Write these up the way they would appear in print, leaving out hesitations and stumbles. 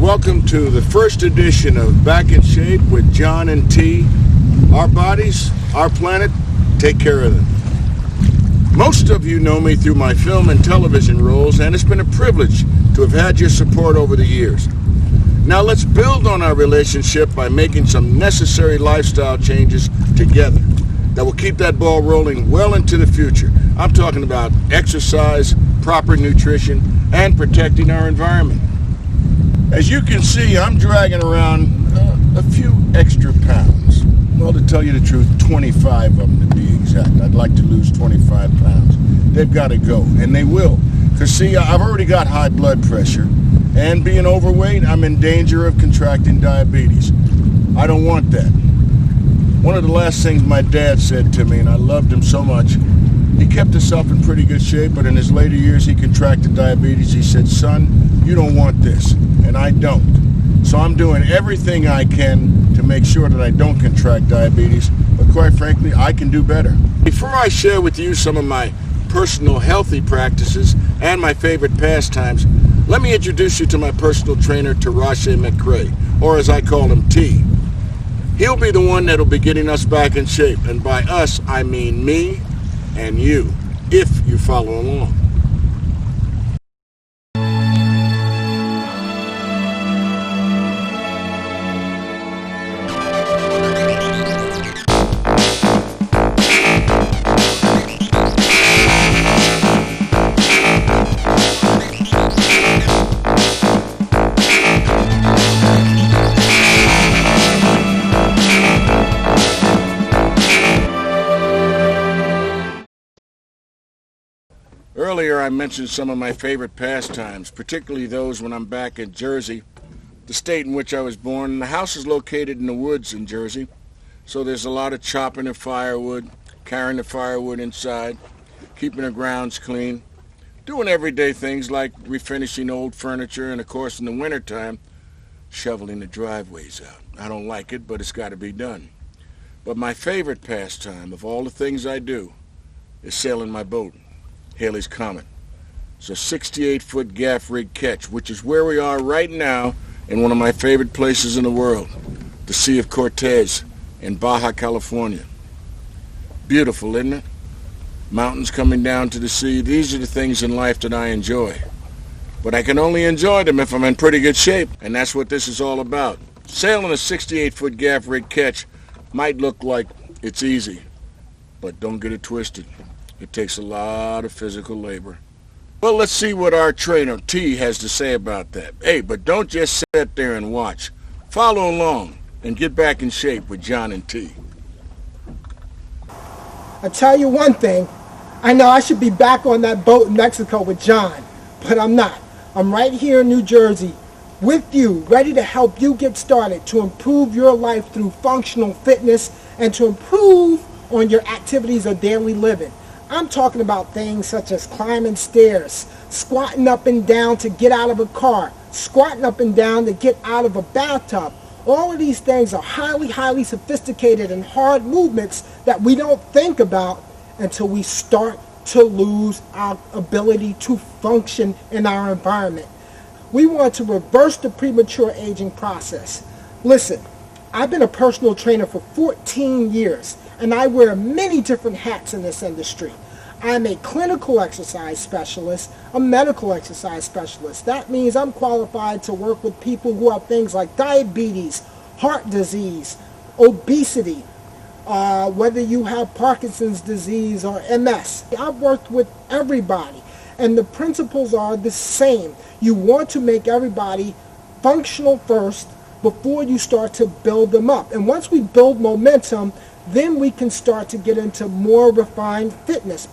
welcome to the first edition of Back in Shape with John and T. Our bodies, our planet, take care of them. Most of you know me through my film and television roles, and it's been a privilege to have had your support over the years. Now let's build on our relationship by making some necessary lifestyle changes together that will keep that ball rolling well into the future. I'm talking about exercise, proper nutrition, and protecting our environment. As you can see, I'm dragging around a few extra pounds. Well, to tell you the truth, 25 of them to be exact. I'd like to lose 25 pounds. They've got to go, and they will. Because see, I've already got high blood pressure, and being overweight, I'm in danger of contracting diabetes. I don't want that. One of the last things my dad said to me, and I loved him so much, he kept himself in pretty good shape, but in his later years he contracted diabetes. He said, "Son, you don't want this," and I don't. So I'm doing everything I can to make sure that I don't contract diabetes, but quite frankly, I can do better. Before I share with you some of my personal healthy practices and my favorite pastimes, let me introduce you to my personal trainer, Tarashe McCray, or as I call him, T. He'll be the one that'll be getting us back in shape, and by us, I mean me and you, if you follow along. Earlier I mentioned some of my favorite pastimes, particularly those when I'm back in Jersey, the state in which I was born. And the house is located in the woods in Jersey, so there's a lot of chopping of firewood, carrying the firewood inside, keeping the grounds clean, doing everyday things like refinishing old furniture, and of course in the wintertime, shoveling the driveways out. I don't like it, but it's got to be done. But my favorite pastime of all the things I do is sailing my boat, Haley's Comet. It's a 68-foot gaff rig catch, which is where we are right now in one of my favorite places in the world, the Sea of Cortez in Baja California. Beautiful, isn't it? Mountains coming down to the sea. These are the things in life that I enjoy. But I can only enjoy them if I'm in pretty good shape, and that's what this is all about. Sailing a 68-foot gaff rig catch might look like it's easy, but don't get it twisted. It takes a lot of physical labor. Well, let's see what our trainer, T, has to say about that. Hey, but don't just sit there and watch. Follow along and get back in shape with John and T. I tell you one thing, I know I should be back on that boat in Mexico with John, but I'm not. I'm right here in New Jersey with you, ready to help you get started to improve your life through functional fitness and to improve on your activities of daily living. I'm talking about things such as climbing stairs, squatting up and down to get out of a car, squatting up and down to get out of a bathtub. All of these things are highly sophisticated and hard movements that we don't think about until we start to lose our ability to function in our environment. We want to reverse the premature aging process. Listen, I've been a personal trainer for 14 years, and I wear many different hats in this industry. I'm a clinical exercise specialist, a medical exercise specialist. That means I'm qualified to work with people who have things like diabetes, heart disease, obesity, whether you have Parkinson's disease or MS. I've worked with everybody, and the principles are the same. You want to make everybody functional first before you start to build them up. And once we build momentum, then we can start to get into more refined fitness.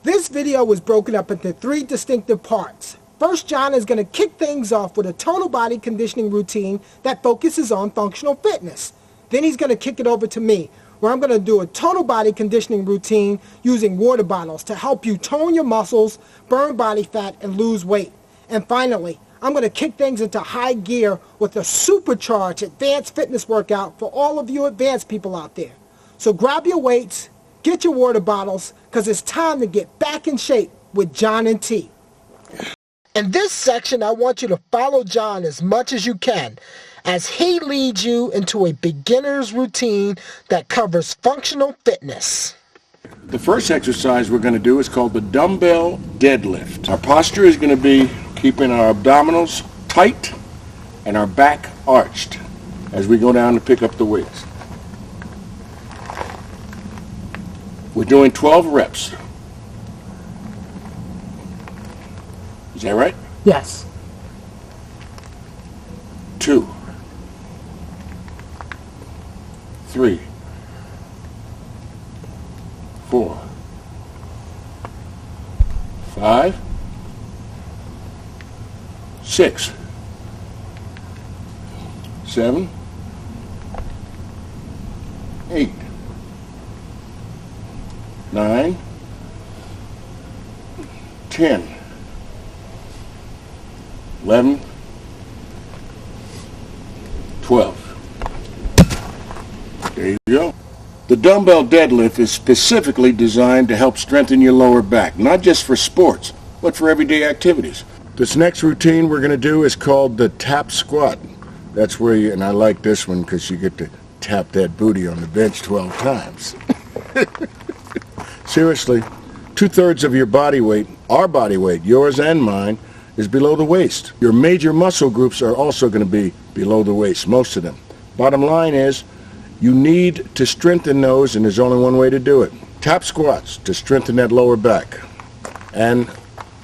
This video was broken up into 3 distinctive parts. First, John is going to kick things off with a total body conditioning routine that focuses on functional fitness. Then he's going to kick it over to me, where I'm going to do a total body conditioning routine using water bottles to help you tone your muscles, burn body fat, and lose weight. And finally, I'm going to kick things into high gear with a supercharged advanced fitness workout for all of you advanced people out there. So grab your weights, get your water bottles, because it's time to get back in shape with John and T. In this section, I want you to follow John as much as you can as he leads you into a beginner's routine that covers functional fitness. The first exercise we're going to do is called the dumbbell deadlift. Our posture is going to be keeping our abdominals tight and our back arched as we go down to pick up the weights. We're doing 12 reps. Is that right? Yes. 2, 3, 4, 5, 6, 7, 8, 9, 10, 11, 12. There you go. The dumbbell deadlift is specifically designed to help strengthen your lower back, not just for sports, but for everyday activities. This next routine we're going to do is called the tap squat. That's where you, and I like this one because you get to tap that booty on the bench 12 times. Seriously, 2/3 of your body weight, our body weight, yours and mine, is below the waist. Your major muscle groups are also going to be below the waist, most of them. Bottom line is, you need to strengthen those, and there's only one way to do it. Tap squats to strengthen that lower back and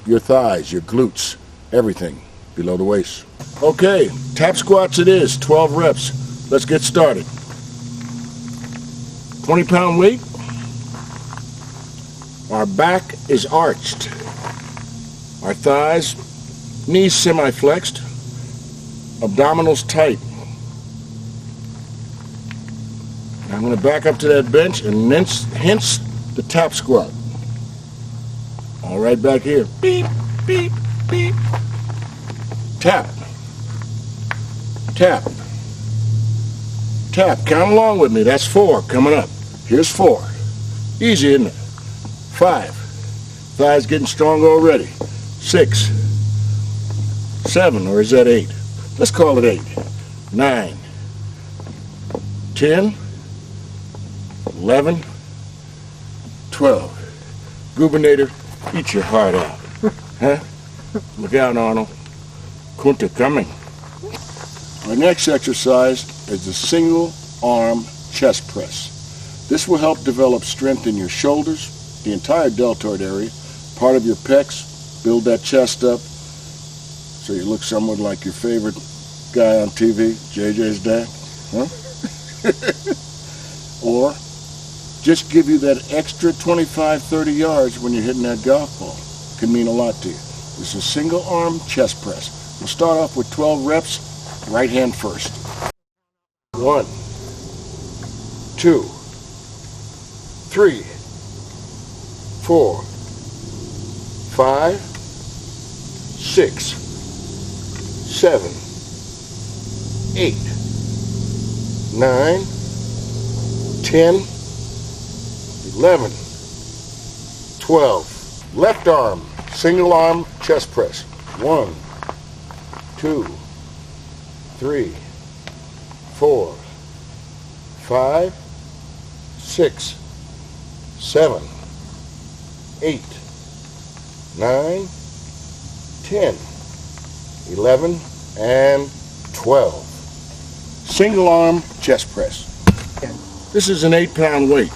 your thighs, your glutes, everything below the waist. Okay, tap squats it is, 12 reps. Let's get started. 20-pound weight. Our back is arched. Our thighs, knees semi-flexed, abdominals tight. I'm going to back up to that bench and hence the tap squat. All right, back here. Beep, beep, beep. Tap. Tap. Tap. Count along with me. That's 4 coming up. Here's 4. Easy, isn't it? 5. Thighs getting stronger already. 6. 7, or is that 8? Let's call it 8. 9. 10. 11, 12. Gubernator, eat your heart out. Huh? Look out, Arnold. Kunta coming. Our next exercise is the single arm chest press. This will help develop strength in your shoulders, the entire deltoid area, part of your pecs, build that chest up so you look somewhat like your favorite guy on TV, JJ's dad. Huh? Or just give you that extra 25, 30 yards when you're hitting that golf ball. Can mean a lot to you. This is a single arm chest press. We'll start off with 12 reps, right hand first. 1, 2, 3, 4, 5, 6, 7, 8, 9, 10, 11, 12. Left arm, single arm chest press. 1, 2, 3, 4, 5, 6, 7, 8, 9, 10, 11, and 12. Single arm chest press. This is an 8-pound weight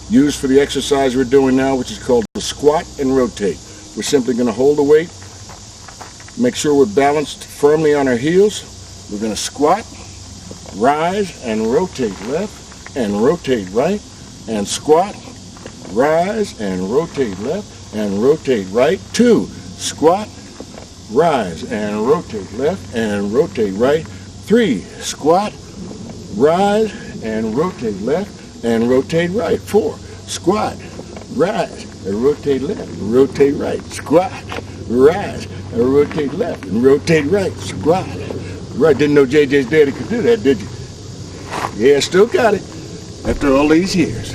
used for the exercise we're doing now, which is called the squat and rotate. We're simply going to hold the weight, make sure we're balanced firmly on our heels. We're going to squat, rise, and rotate left, and rotate right, and squat, rise, and rotate left, and rotate right. 2, squat, rise, and rotate left, and rotate right. 3, squat, rise, and rotate left, and rotate right. 4, squat, rise, and rotate left, and rotate right. Squat, rise, and rotate left, and rotate right. Squat, right. Didn't know JJ's daddy could do that, did you? Yeah, still got it after all these years.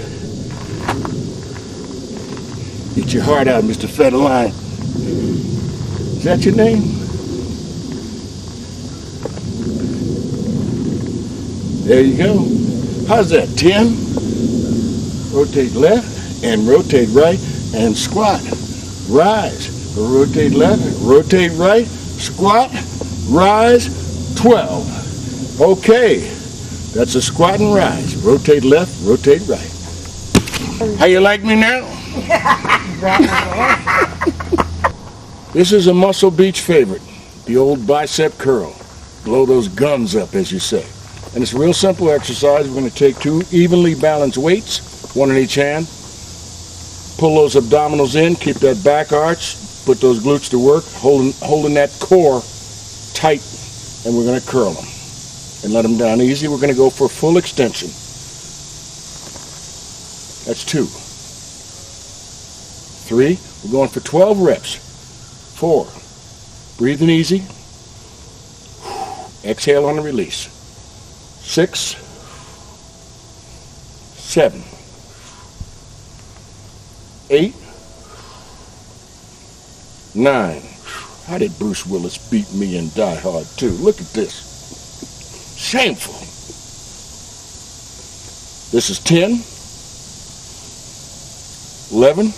Eat your heart out, Mr. Federline. Is that your name? There you go. How's that? 10. Rotate left and rotate right and squat. Rise. Rotate left, rotate right, squat, rise, 12. Okay. That's a squat and rise. Rotate left, rotate right. How you like me now? This is a Muscle Beach favorite, the old bicep curl. Blow those guns up, as you say. And it's a real simple exercise. We're going to take 2 evenly balanced weights, 1 in each hand. Pull those abdominals in, keep that back arch, put those glutes to work, holding that core tight, and we're going to curl them. And let them down easy. We're going to go for full extension. That's 2. 3, we're going for 12 reps. 4, breathing easy. Exhale on the release. 6, 7, 8, 9. How did Bruce Willis beat me in Die Hard 2? Look at this. Shameful. This is 10, 11,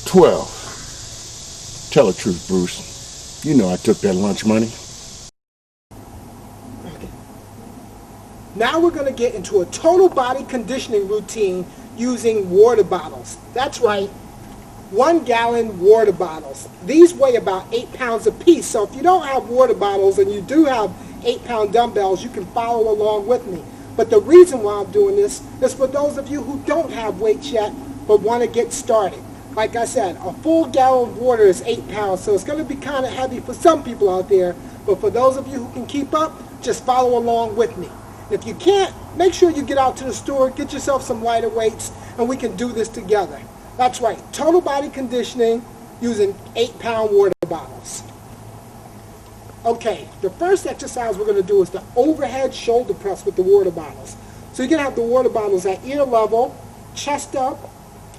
12. Tell the truth, Bruce. You know I took that lunch money. Okay. Now we're going to get into a total body conditioning routine using water bottles. That's right, 1-gallon water bottles. These weigh about 8 pounds apiece, so if you don't have water bottles and you do have 8-pound dumbbells, you can follow along with me. But the reason why I'm doing this is for those of you who don't have weights yet but want to get started. Like I said, a full gallon of water is 8 pounds, so it's going to be kind of heavy for some people out there, but for those of you who can keep up, just follow along with me. If you can't, make sure you get out to the store, get yourself some lighter weights, and we can do this together. That's right, total body conditioning using 8-pound water bottles. Okay, the first exercise we're going to do is the overhead shoulder press with the water bottles. So you're going to have the water bottles at ear level, chest up,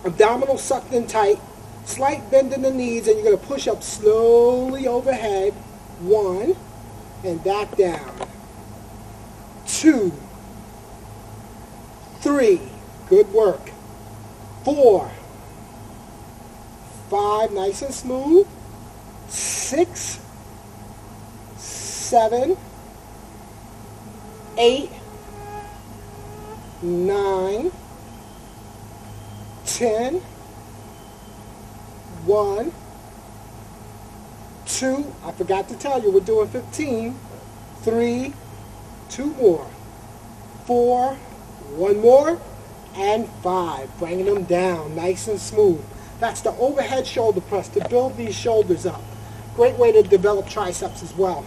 abdominals sucked in tight, slight bend in the knees, and you're going to push up slowly overhead. 1, and back down. 2, 3, good work. 4, 5, nice and smooth. 6, 7, 8, 9, 10, 1, 2, I forgot to tell you, we're doing 15, 3, 2 more, 4, 1 more, and 5. Bringing them down nice and smooth. That's the overhead shoulder press to build these shoulders up. Great way to develop triceps as well. All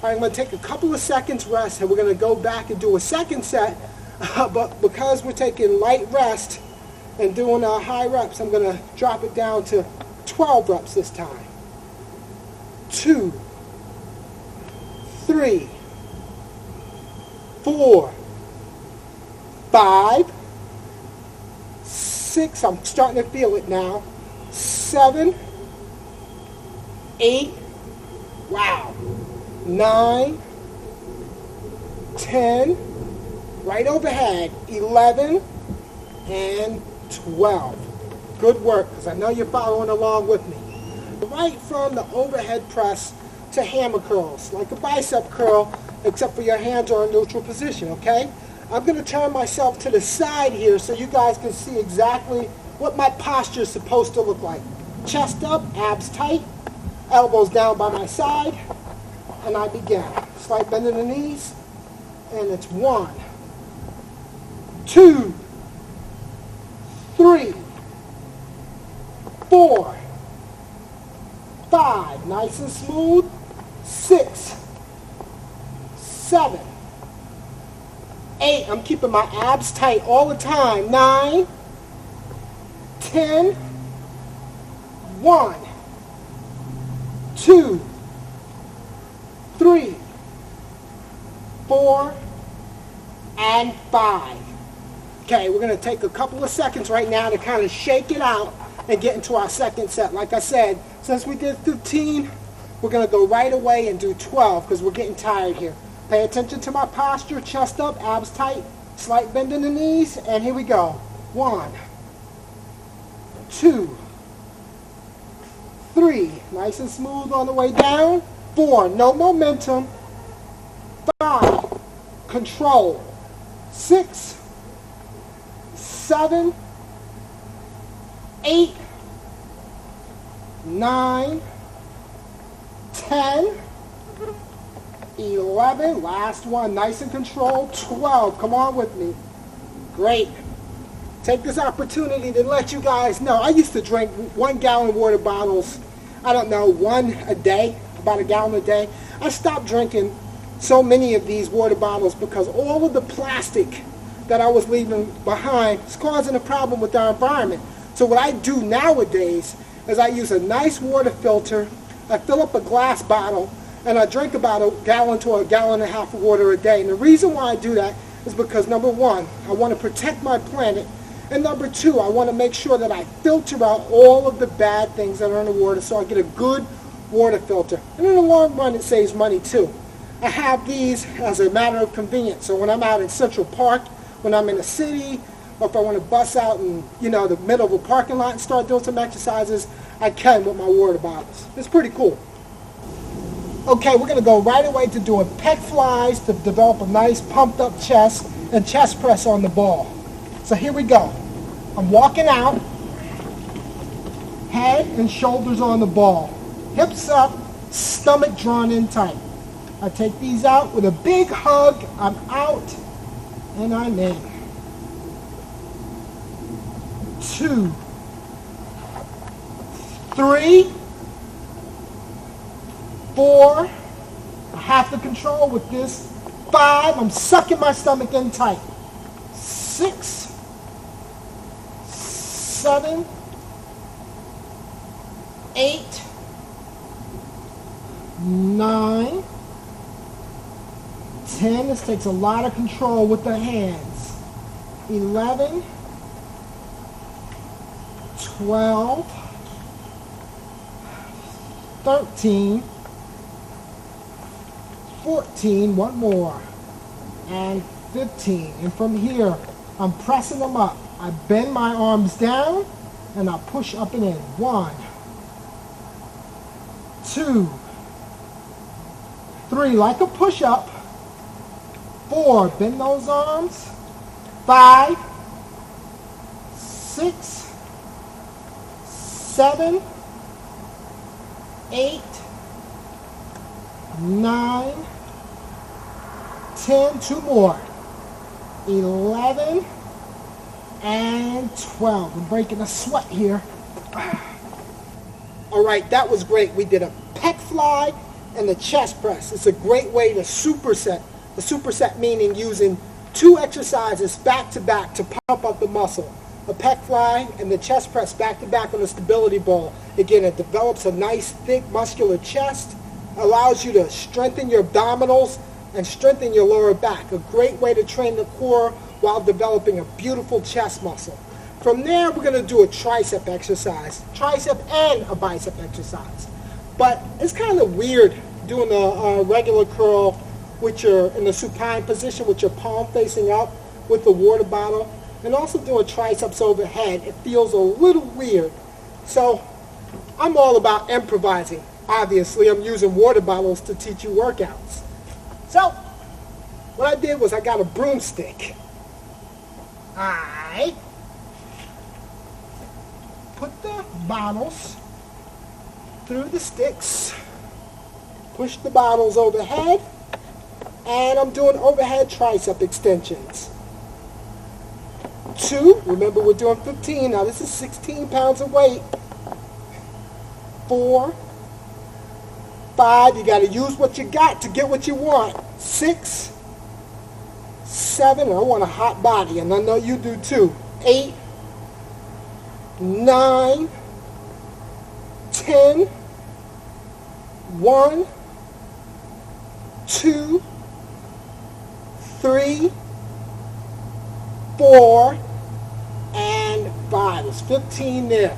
right, I'm going to take a couple of seconds rest, and we're going to go back and do a second set. But because we're taking light rest and doing high reps, I'm going to drop it down to 12 reps this time. 2, 3, 4, 5, 6, I'm starting to feel it now, 7, 8, wow, 9, 10, right overhead, 11, and 12. Good work, because I know you're following along with me. Right from the overhead press to hammer curls, like a bicep curl, except for your hands are in neutral position, okay? I'm going to turn myself to the side here so you guys can see exactly what my posture is supposed to look like. Chest up, abs tight, elbows down by my side, and I begin. Slight bend in the knees, and it's 1, 2, 3, 4, 5, nice and smooth, 6, 7, 8, I'm keeping my abs tight all the time, 9, 10, 1, 2, 3, 4, and 5. Okay, we're going to take a couple of seconds right now to kind of shake it out and get into our second set. Like I said, since we did 15, we're going to go right away and do 12 because we're getting tired here. Pay attention to my posture, chest up, abs tight, slight bend in the knees, and here we go. 1, 2, 3, nice and smooth on the way down. 4, no momentum. 5, control. 6, 7, 8, 9, 10, 11, last one, nice and controlled. 12, come on with me. Great. Take this opportunity to let you guys know, I used to drink 1 gallon water bottles, I don't know, 1 a day, about a gallon a day. I stopped drinking so many of these water bottles because all of the plastic that I was leaving behind is causing a problem with our environment. So what I do nowadays is I use a nice water filter, I fill up a glass bottle, and I drink about a gallon to a gallon and a half of water a day. And the reason why I do that is because, number 1, I want to protect my planet, and number 2, I want to make sure that I filter out all of the bad things that are in the water so I get a good water filter. And in the long run, it saves money too. I have these as a matter of convenience. So when I'm out in Central Park, when I'm in the city, or if I want to bust out in the middle of a parking lot and start doing some exercises, I can with my water bottles. It's pretty cool. Okay, we're going to go right away to doing pec flies to develop a nice pumped up chest and chest press on the ball. So here we go. I'm walking out, head and shoulders on the ball, hips up, stomach drawn in tight. I take these out with a big hug. I'm out and I'm in. 2, 3, 4, I have to control with this. 5, I'm sucking my stomach in tight. 6, 7, 8, 9, 10, this takes a lot of control with the hands. 11, 12, 13, 14, one more, and 15. And from here, I'm pressing them up. I bend my arms down, and I push up and in. 1, 2, 3, like a push-up. 4, bend those arms. 5, 6, 7, 8, 9, 10, 2 more, 11, and 12. I'm breaking a sweat here. All right, that was great. We did a pec fly and a chest press. It's a great way to superset. The superset meaning using 2 exercises back to back to pump up the muscle. A pec fly and the chest press back to back on the stability ball. Again, it develops a nice, thick, muscular chest, allows you to strengthen your abdominals and strengthen your lower back. A great way to train the core while developing a beautiful chest muscle. From there, we're going to do a tricep exercise. Tricep and a bicep exercise. But it's kind of weird doing a regular curl with your in the supine position with your palm facing up with the water bottle, and also doing triceps overhead. It feels a little weird. So I'm all about improvising. Obviously, I'm using water bottles to teach you workouts. So what I did was I got a broomstick. I put the bottles through the sticks, push the bottles overhead, and I'm doing overhead tricep extensions. 2, remember we're doing 15, now this is 16 pounds of weight. 4, 5, you got to use what you got to get what you want. 6, 7, I want a hot body, and I know you do too. 8, 9, 10, 1, 2, 3, 4, and 5. It's 15 there.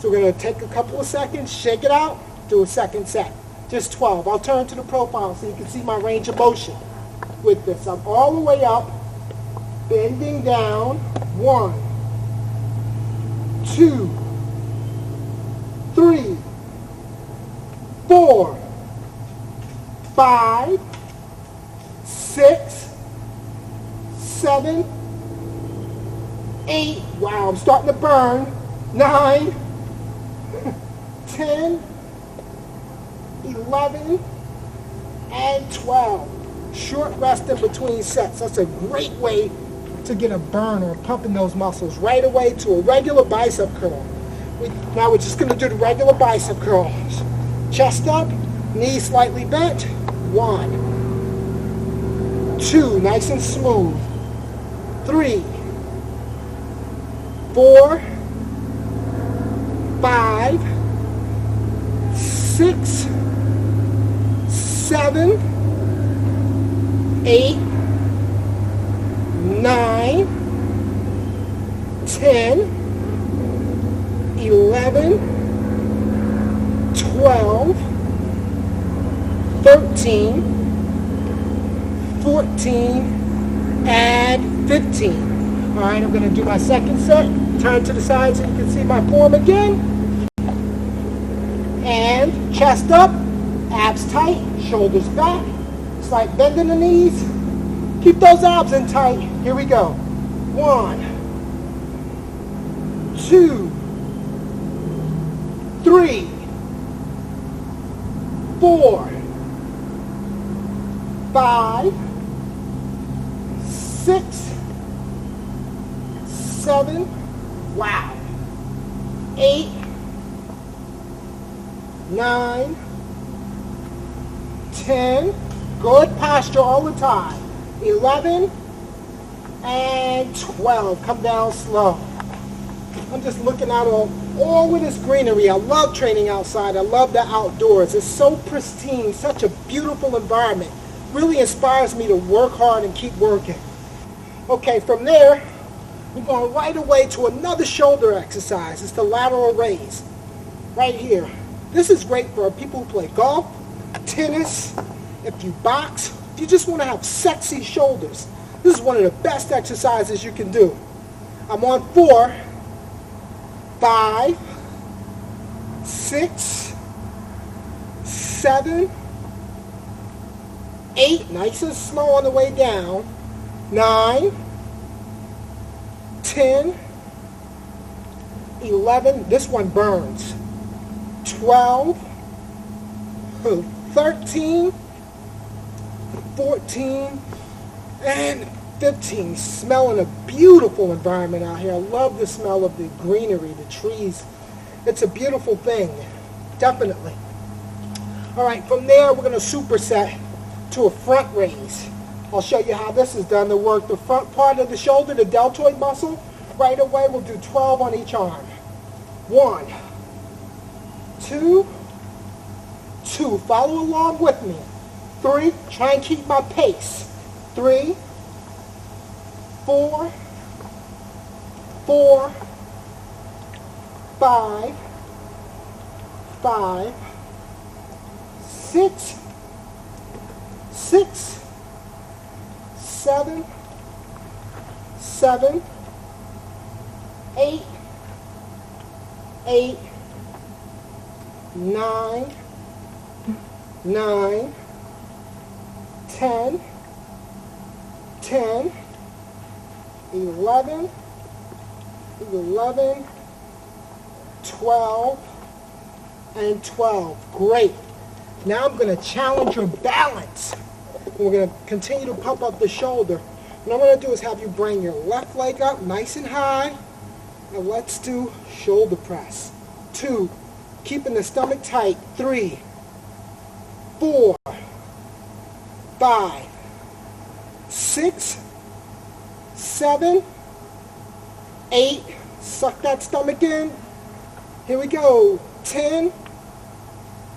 So we're going to take a couple of seconds, shake it out, do a second set. Just 12. I'll turn to the profile so you can see my range of motion with this. I'm all the way up, bending down. 1, 2, 3, 4, 5, 6, 7, 8. Wow, I'm starting to burn. 9, 10, 11, and 12. Short rest in between sets. That's a great way to get a burn or pumping those muscles right away to a regular bicep curl. Now we're just going to do the regular bicep curls. Chest up, knees slightly bent. 1, 2, nice and smooth. 3, 4, 5, 6, 7, 8, 9, 10, 11, 12, 13, 14, and 15. All right, I'm going to do my second set. Turn to the side so you can see my form again. And chest up, abs tight, shoulders back. Slight bend in the knees. Keep those abs in tight. Here we go. 1, 2, 3, 4, 5, 6, 7, wow, 8, 9, 10, good posture all the time, 11, and 12. Come down slow. I'm just looking out all of this greenery. I love training outside. I love the outdoors. It's so pristine, such a beautiful environment. Really inspires me to work hard and keep working. Okay, from there, we're going right away to another shoulder exercise. It's the lateral raise. Right here. This is great for people who play golf, tennis, if you box, if you just want to have sexy shoulders. This is one of the best exercises you can do. I'm on 4, 5, 6, 7, 8, nice and slow on the way down, 9, 10, 11, this one burns, 12, 13, 14, and 15. Smelling a beautiful environment out here. I love the smell of the greenery, the trees. It's a beautiful thing, definitely. All right, from there we're going to superset to a front raise. I'll show you how this is done to work the front part of the shoulder, the deltoid muscle. Right away, we'll do 12 on each arm. 1, 2, 2. Follow along with me. 3, try and keep my pace. 3, 4, 4, 5, 5, 6, 6, 7, 7, 8, 8, 9, 9, 10, 10, 11, 11, 12, and 12. Great. Now I'm going to challenge your balance. We're going to continue to pump up the shoulder. What I'm going to do is have you bring your left leg up nice and high. Now let's do shoulder press. 2, keeping the stomach tight. 3, 4, 5, 6, 7, 8. Suck that stomach in. Here we go. 10,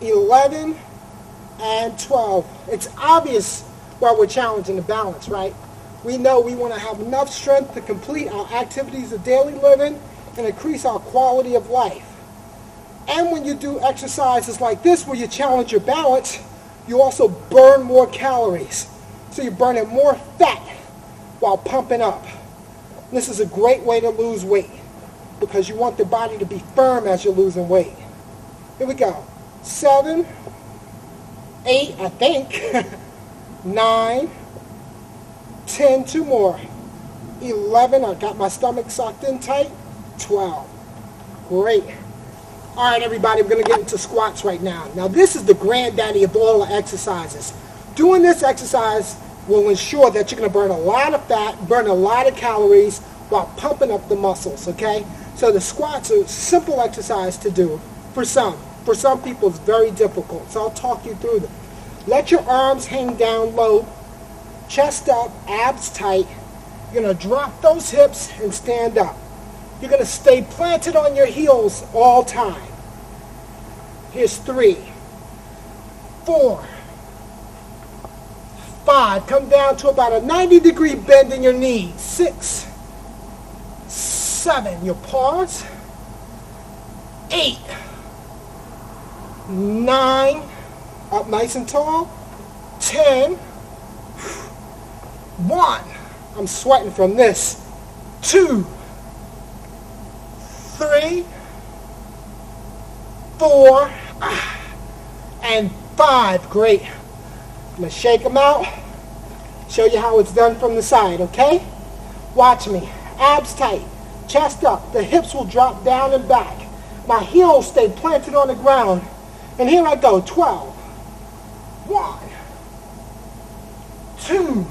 11, and 12. It's obvious why we're challenging the balance, right? We know we want to have enough strength to complete our activities of daily living and increase our quality of life. And when you do exercises like this where you challenge your balance, you also burn more calories. So you're burning more fat while pumping up. This is a great way to lose weight because you want the body to be firm as you're losing weight. Here we go. 7, 8, I think, 9, 10, 2 more, 11, I got my stomach sucked in tight, 12. Great. All right, everybody, we're going to get into squats right now. Now, this is the granddaddy of all the exercises. Doing this exercise will ensure that you're going to burn a lot of fat, burn a lot of calories while pumping up the muscles, okay? So the squats are a simple exercise to do for some. For some people, it's very difficult, so I'll talk you through them. Let your arms hang down low, chest up, abs tight. You're going to drop those hips and stand up. You're going to stay planted on your heels all time. Here's 3, 4, 5. Come down to about a 90-degree bend in your knees. 6, 7. You pause. 8, 9. Up nice and tall. 10. 1. I'm sweating from this. 2, 3, 4, and 5. Great. I'm going to shake them out. Show you how it's done from the side, okay? Watch me. Abs tight. Chest up. The hips will drop down and back. My heels stay planted on the ground. And here I go. 12. 1, 2,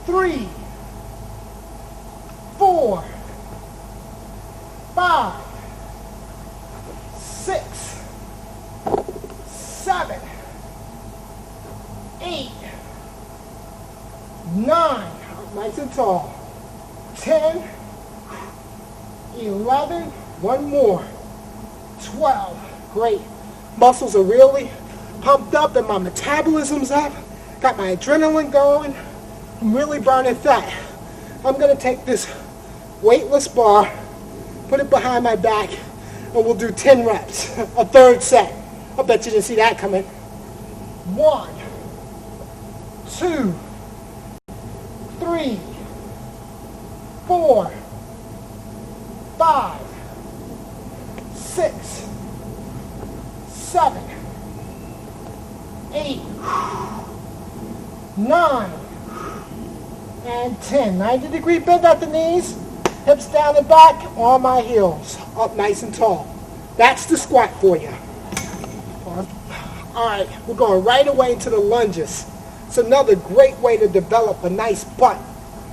3, 4, 5, 6, 7, 8, 9, nice and tall, 10, 11, one more, 12, great. Muscles are really pumped up and my metabolism's up, got my adrenaline going, I'm really burning fat. I'm going to take this weightless bar, put it behind my back, and we'll do 10 reps, a third set. I bet you didn't see that coming. 1, 2, 3, 4, 5, 6, 7, 8, 9, and 10. 90-degree bend at the knees, hips down and back, on my heels, up nice and tall. That's the squat for you. All right, we're going right away into the lunges. It's another great way to develop a nice butt,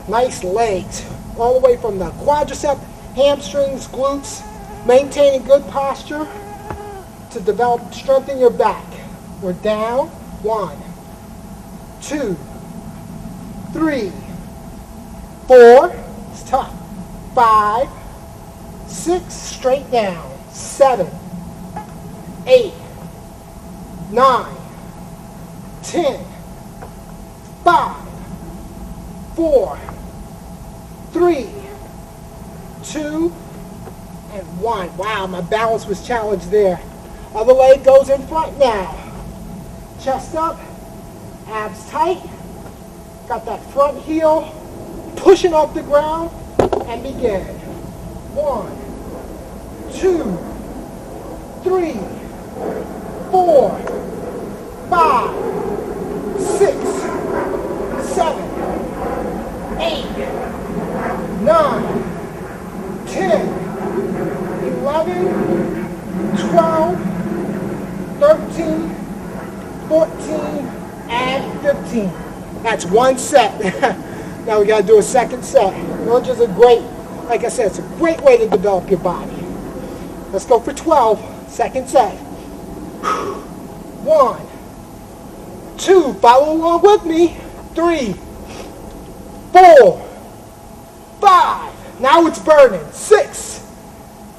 nice legs, all the way from the quadricep, hamstrings, glutes, maintaining good posture to develop strength in your back. We're down. 1, 2, 3, 4, it's tough, 5, 6, straight down, 7, 8, 9, 10, 5, 4, 3, 2, and 1. Wow, my balance was challenged there. Other leg goes in front now. Chest up, abs tight, got that front heel pushing off the ground, and begin. 1, 2, 3, 4, 5, 6, 7, 8, 9, 10, 11, 12, 13, 14, and 15. That's one set. Now we got to do a second set. Lunges are great. Like I said, it's a great way to develop your body. Let's go for 12. Second set. 1, 2, follow along with me. 3, 4, 5. Now it's burning. 6,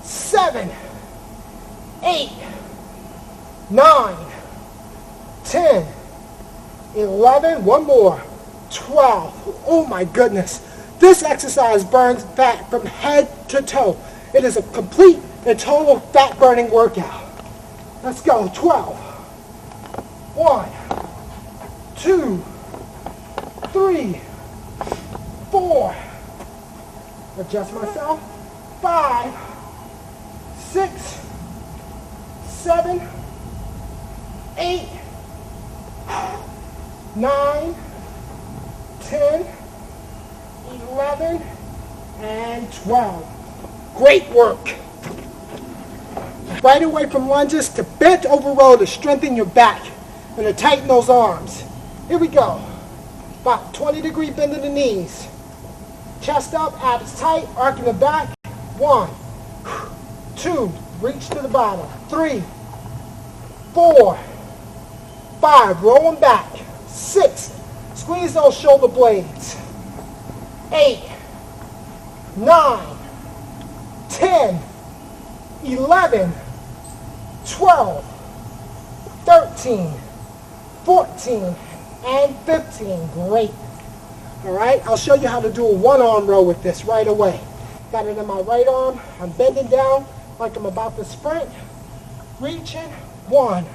7, 8, 9, 10, 11, one more, 12. Oh my goodness. This exercise burns fat from head to toe. It is a complete in total fat burning workout. Let's go. 12. 1, 2, 3, 4. Adjust myself. 5, 6, 7, 8, 9, 10, 11, and 12. Great work. Right away from lunges to bent over row to strengthen your back and to tighten those arms. Here we go. About 20-degree bend in the knees. Chest up, abs tight, arcing the back. 1, 2, reach to the bottom. 3, 4, 5, roll them back. 6, squeeze those shoulder blades. 8, 9, 10, 11, 12, 13, 14, and 15. Great. All right, I'll show you how to do a one-arm row with this right away. Got it in my right arm. I'm bending down like I'm about to sprint. Reaching. 1,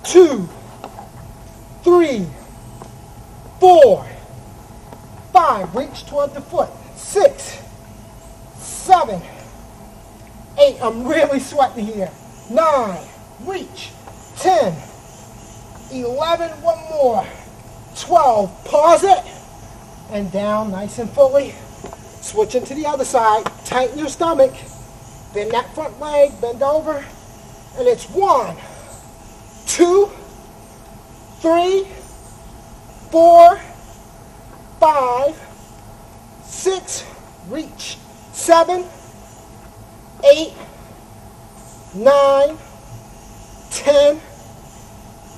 2, 3, 4, 5. Reach toward the foot. 6, 7, 8. I'm really sweating here. 9. Reach. 10, 11. One more. 12. Pause it. And down nice and fully. Switching to the other side. Tighten your stomach. Bend that front leg. Bend over. And it's 1, 2, 3, 4, 5, 6. Reach. 7, 8, 9, 10,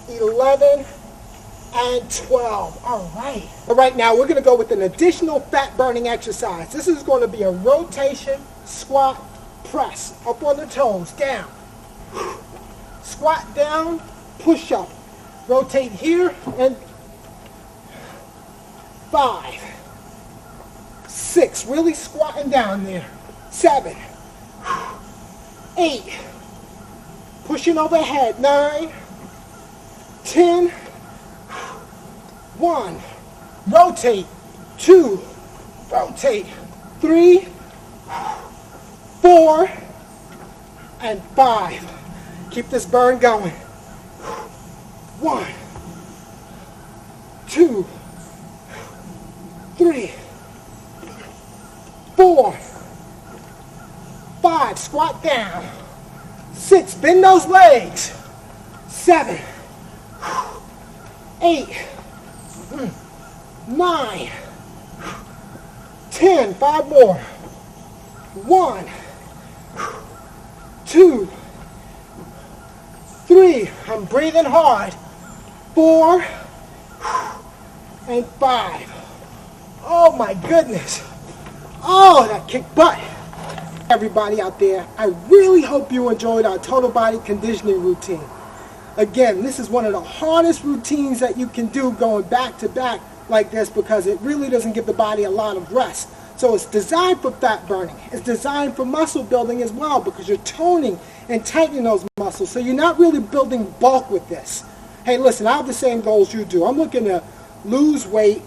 11, and 12. All right. All right, now we're going to go with an additional fat burning exercise. This is going to be a rotation, squat, press. Up on the toes, down. Squat down, push up. Rotate here, and 5, 6. Really squatting down there. 7, 8. Pushing overhead. 9, 10, 1. Rotate. 2. Rotate. 3, 4, and 5. Keep this burn going. 1, 2, 3, 4, 5. Squat down. 6. Bend those legs. 7, 8, 9, 10. 5 more. 1, 2, 3. I'm breathing hard. 4 and 5. Oh my goodness. Oh, that kicked butt. Everybody out there, I really hope you enjoyed our total body conditioning routine. Again, this is one of the hardest routines that you can do going back to back like this because it really doesn't give the body a lot of rest. So it's designed for fat burning. It's designed for muscle building as well because you're toning and tightening those muscles. So you're not really building bulk with this. Hey, listen, I have the same goals you do. I'm looking to lose weight,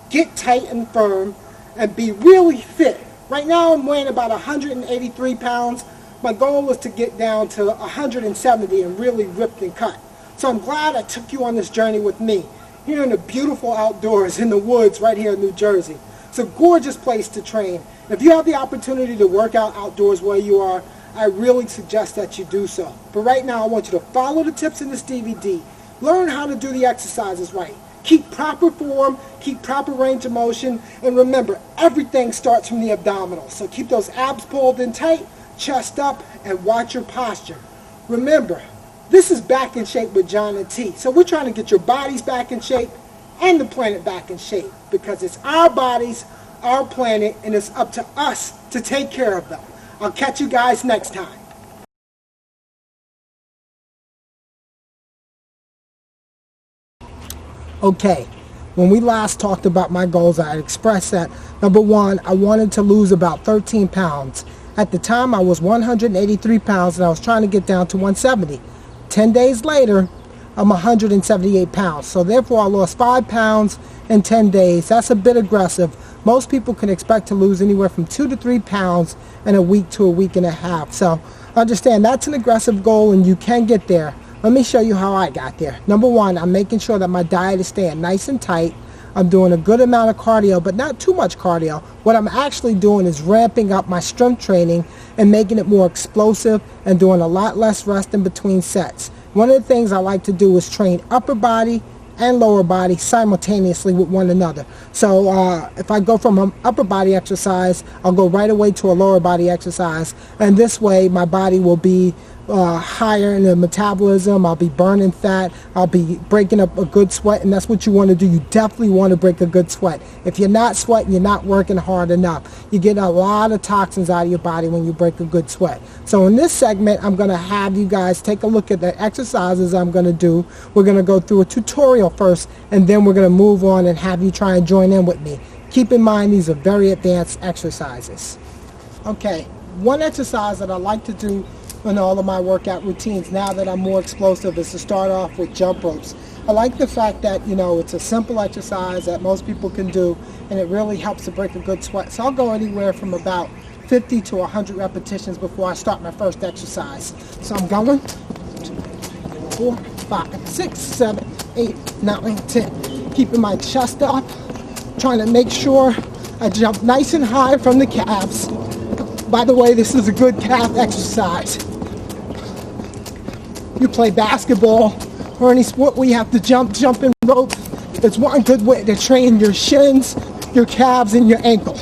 get tight and firm, and be really fit. Right now I'm weighing about 183 pounds. My goal was to get down to 170 and really ripped and cut. So I'm glad I took you on this journey with me here in the beautiful outdoors in the woods right here in New Jersey. It's a gorgeous place to train. If you have the opportunity to work out outdoors where you are, I really suggest that you do so. But right now I want you to follow the tips in this DVD. Learn how to do the exercises right. Keep proper form, keep proper range of motion, and remember, everything starts from the abdominals. So keep those abs pulled in tight, chest up, and watch your posture. Remember, this is Back in Shape with John and T. So we're trying to get your bodies back in shape and the planet back in shape because it's our bodies, our planet, and it's up to us to take care of them. I'll catch you guys next time. Okay, when we last talked about my goals, I expressed that, number one, I wanted to lose about 13 pounds. At the time, I was 183 pounds and I was trying to get down to 170. 10 days later, I'm 178 pounds. So therefore, I lost 5 pounds in 10 days. That's a bit aggressive. Most people can expect to lose anywhere from 2 to 3 pounds in a week to a week and a half. So understand that's an aggressive goal and you can get there. Let me show you how I got there. Number one, I'm making sure that my diet is staying nice and tight. I'm doing a good amount of cardio, but not too much cardio. What I'm actually doing is ramping up my strength training and making it more explosive and doing a lot less rest in between sets. One of the things I like to do is train upper body and lower body simultaneously with one another. So if I go from an upper body exercise, I'll go right away to a lower body exercise. And this way my body will be higher in the metabolism. I'll be burning fat. I'll be breaking up a good sweat, and that's what you want to do. You definitely want to break a good sweat. If you're not sweating, you're not working hard enough. You get a lot of toxins out of your body when you break a good sweat. So in this segment, I'm going to have you guys take a look at the exercises I'm going to do. We're going to go through a tutorial first, and then we're going to move on and have you try and join in with me. Keep in mind, these are very advanced exercises. Okay, one exercise that I like to do in all of my workout routines now that I'm more explosive is to start off with jump ropes. I like the fact that, you know, it's a simple exercise that most people can do, and it really helps to break a good sweat. So I'll go anywhere from about 50 to 100 repetitions before I start my first exercise. So I'm going 4, 5, 6, 7, 8, 9, 10. Keeping my chest up, trying to make sure I jump nice and high from the calves. By the way, this is a good calf exercise. You play basketball or any sport where you have to jump in rope. It's one good way to train your shins, your calves, and your ankle.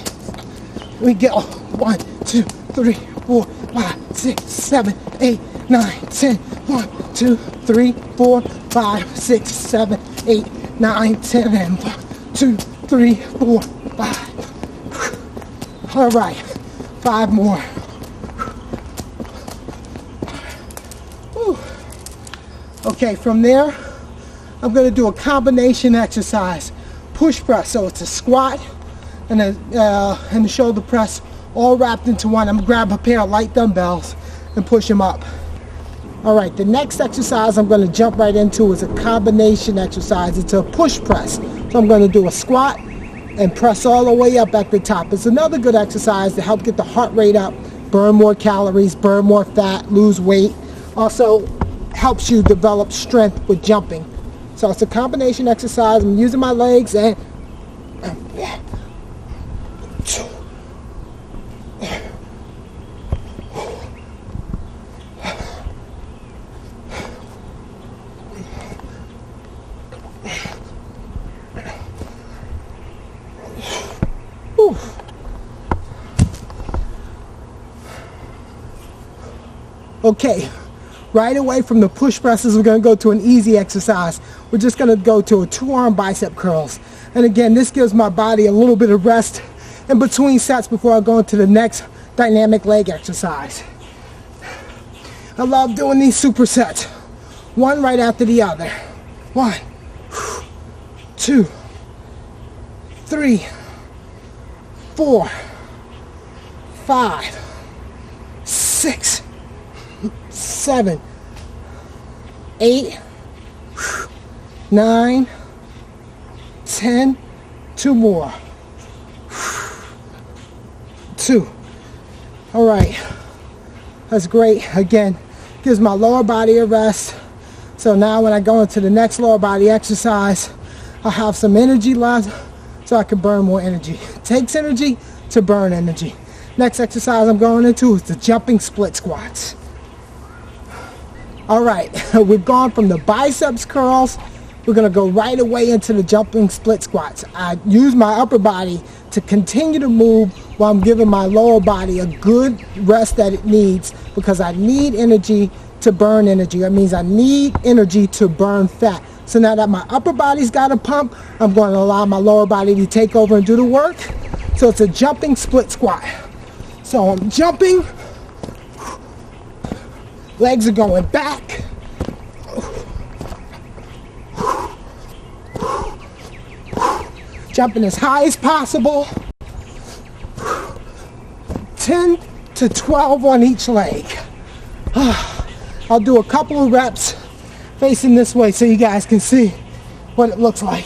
We go 1, 2, 3, 4, 5, 6, 7, 8, 9, 10. 1, 2, 3, 4, 5, 6, 7, 8, 9, 10, and 1, 2, 3, 4, 5. All right, 5 more. Whew. Okay, from there, I'm going to do a combination exercise. Push press, so it's a squat and a shoulder press all wrapped into one. I'm going to grab a pair of light dumbbells and push them up. All right, the next exercise I'm going to jump right into is a combination exercise. It's a push press. So I'm going to do a squat and press all the way up at the top. It's another good exercise to help get the heart rate up, burn more calories, burn more fat, lose weight. Also helps you develop strength with jumping. So it's a combination exercise. I'm using my legs and okay, right away from the push presses, we're going to go to an easy exercise. We're just going to go to a 2-arm bicep curls. And again, this gives my body a little bit of rest in between sets before I go into the next dynamic leg exercise. I love doing these supersets, one right after the other. 1, 2, 3, 4, 5, 6, 7, 8, 9, 10, 2 more. 2. All right, that's great. Again, gives my lower body a rest. So now when I go into the next lower body exercise, I'll have some energy left so I can burn more energy. It takes energy to burn energy. Next exercise I'm going into is the jumping split squats. All right, we've gone from the biceps curls. We're going to go right away into the jumping split squats. I use my upper body to continue to move while I'm giving my lower body a good rest that it needs, because I need energy to burn energy. That means I need energy to burn fat. So now that my upper body's got a pump, I'm going to allow my lower body to take over and do the work. So it's a jumping split squat. So I'm jumping, legs are going back. Jumping as high as possible. 10 to 12 on each leg. I'll do a couple of reps facing this way so you guys can see what it looks like.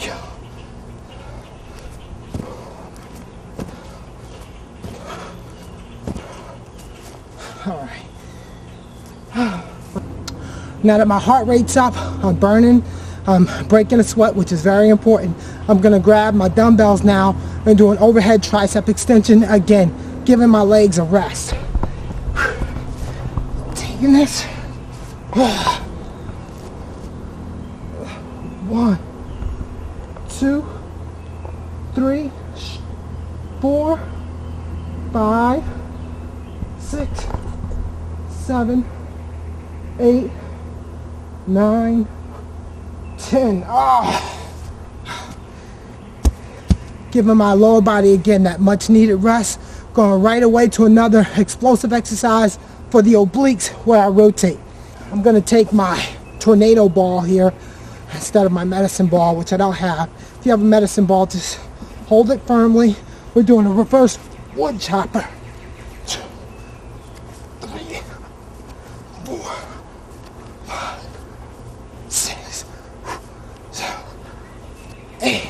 All right. Now that my heart rate's up, I'm burning, I'm breaking a sweat, which is very important. I'm gonna grab my dumbbells now and do an overhead tricep extension again, giving my legs a rest. Taking this. 1, 2, 3, 4, 5, 6, 7, 8, 9, 10. Giving my lower body again that much needed rest. Going right away to another explosive exercise for the obliques where I rotate. I'm going to take my tornado ball here instead of my medicine ball, which I don't have. If you have a medicine ball, just hold it firmly. We're doing a reverse wood chopper. 2, 3, 4, 5, 6, 7, 8.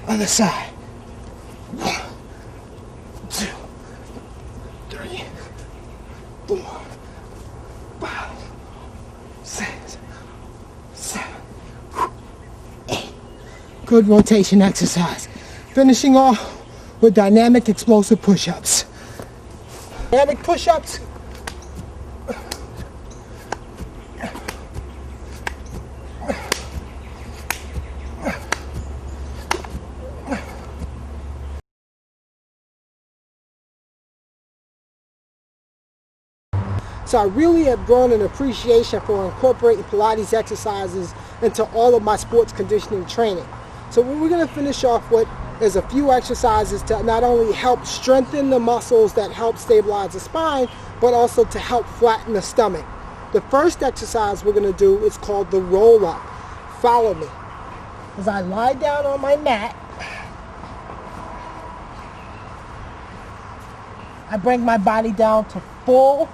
Other side. 1, 2, 3, 4, 5, 6, 7, 8. Good rotation exercise. Finishing off with dynamic explosive push-ups. Dynamic push-ups. So I really have grown an appreciation for incorporating Pilates exercises into all of my sports conditioning training. So what we're going to finish off with is a few exercises to not only help strengthen the muscles that help stabilize the spine, but also to help flatten the stomach. The first exercise we're going to do is called the roll-up. Follow me. As I lie down on my mat, I bring my body down to full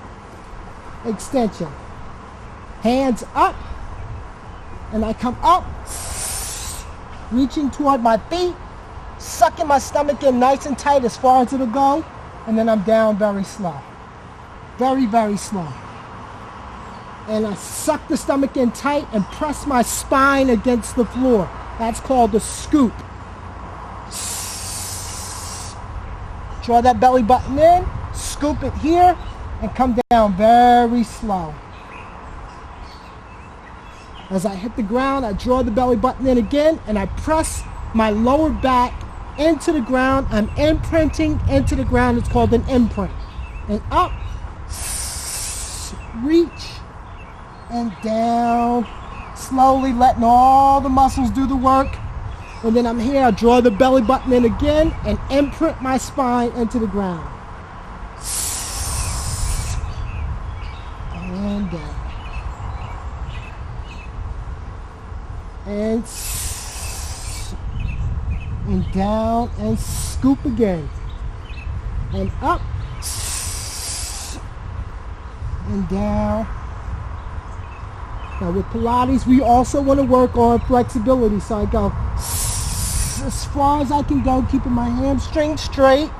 extension. Hands up, and I come up, reaching toward my feet, sucking my stomach in nice and tight as far as it'll go, and then I'm down very slow. Very, very slow. And I suck the stomach in tight and press my spine against the floor. That's called the scoop. Draw that belly button in, scoop it here, and come down very slow. As I hit the ground, I draw the belly button in again, and I press my lower back into the ground. I'm imprinting into the ground. It's called an imprint. And up, reach, and down. Slowly letting all the muscles do the work. And then I'm here, I draw the belly button in again and imprint my spine into the ground. And down. And down and scoop again. And up. And down. Now with Pilates, we also want to work on flexibility. So I go as far as I can go, keeping my hamstrings straight.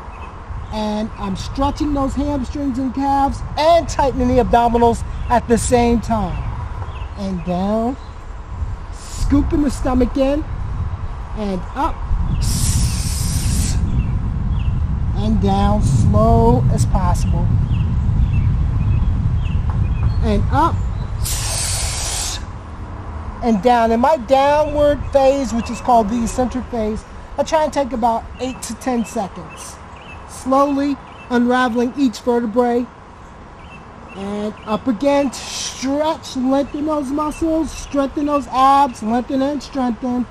And I'm stretching those hamstrings and calves and tightening the abdominals at the same time. And down. Scooping the stomach in. And up. And down, slow as possible. And up. And down. In my downward phase, which is called the eccentric phase, I try and take about 8 to 10 seconds. Slowly unraveling each vertebrae. And up again, stretch, lengthen those muscles, strengthen those abs, lengthen and strengthen.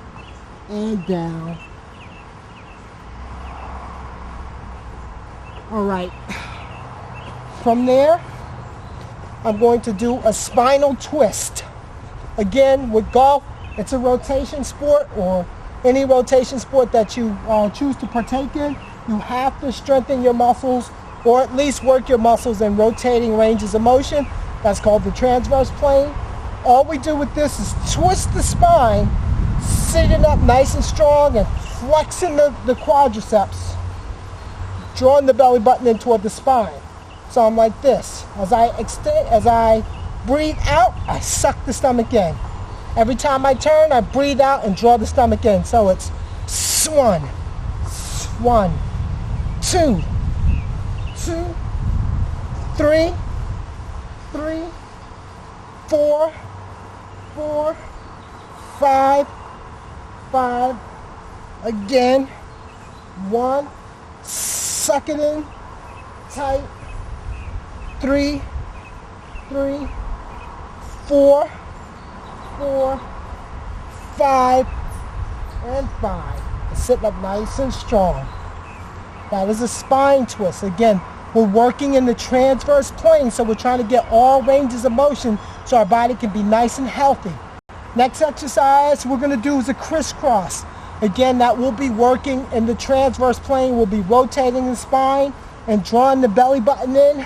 And down. All right. From there, I'm going to do a spinal twist. Again, with golf, it's a rotation sport, or any rotation sport that you choose to partake in. You have to strengthen your muscles or at least work your muscles in rotating ranges of motion. That's called the transverse plane. All we do with this is twist the spine, sitting up nice and strong and flexing the quadriceps, drawing the belly button in toward the spine. So I'm like this. As I breathe out, I suck the stomach in. Every time I turn, I breathe out and draw the stomach in. So it's one, two, three, four, five, again, one, suck it in, tight, three, four, five, and five. Sitting up nice and strong. That is a spine twist. Again, we're working in the transverse plane, so we're trying to get all ranges of motion so our body can be nice and healthy. Next exercise we're going to do is a crisscross. Again, that will be working in the transverse plane. We'll be rotating the spine and drawing the belly button in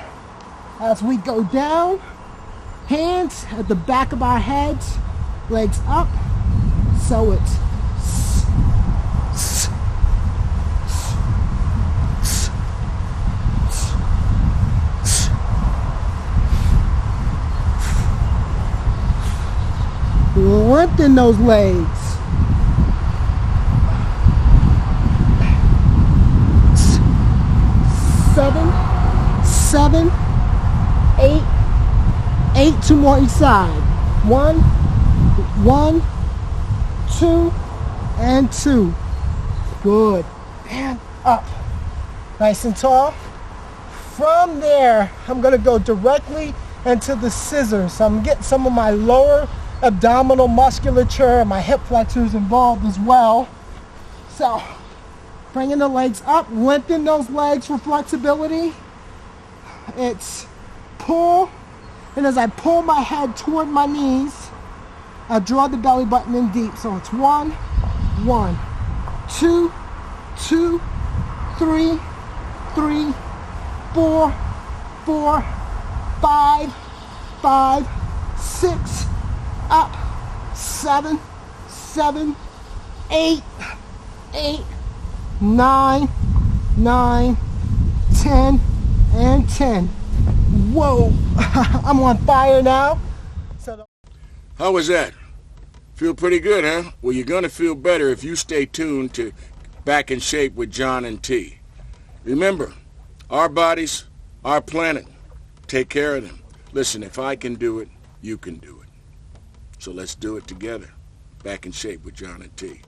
as we go down. Hands at the back of our heads, legs up. So it's lengthen those legs. Seven, eight, two more each side. One, two, and two. Good. And up. Nice and tall. From there, I'm going to go directly into the scissors. So I'm getting some of my lower abdominal musculature and my hip flexors involved as well. So, bringing the legs up, lengthen those legs for flexibility. It's pull, and as I pull my head toward my knees, I draw the belly button in deep. So it's one, two, three, four, five, six, up, seven, eight, nine, 10, and 10. Whoa, I'm on fire now. How was that? Feel pretty good, huh? Well, you're going to feel better if you stay tuned to Back in Shape with John and T. Remember, our bodies, our planet. Take care of them. Listen, if I can do it, you can do it. So let's do it together. Back in Shape with John and T.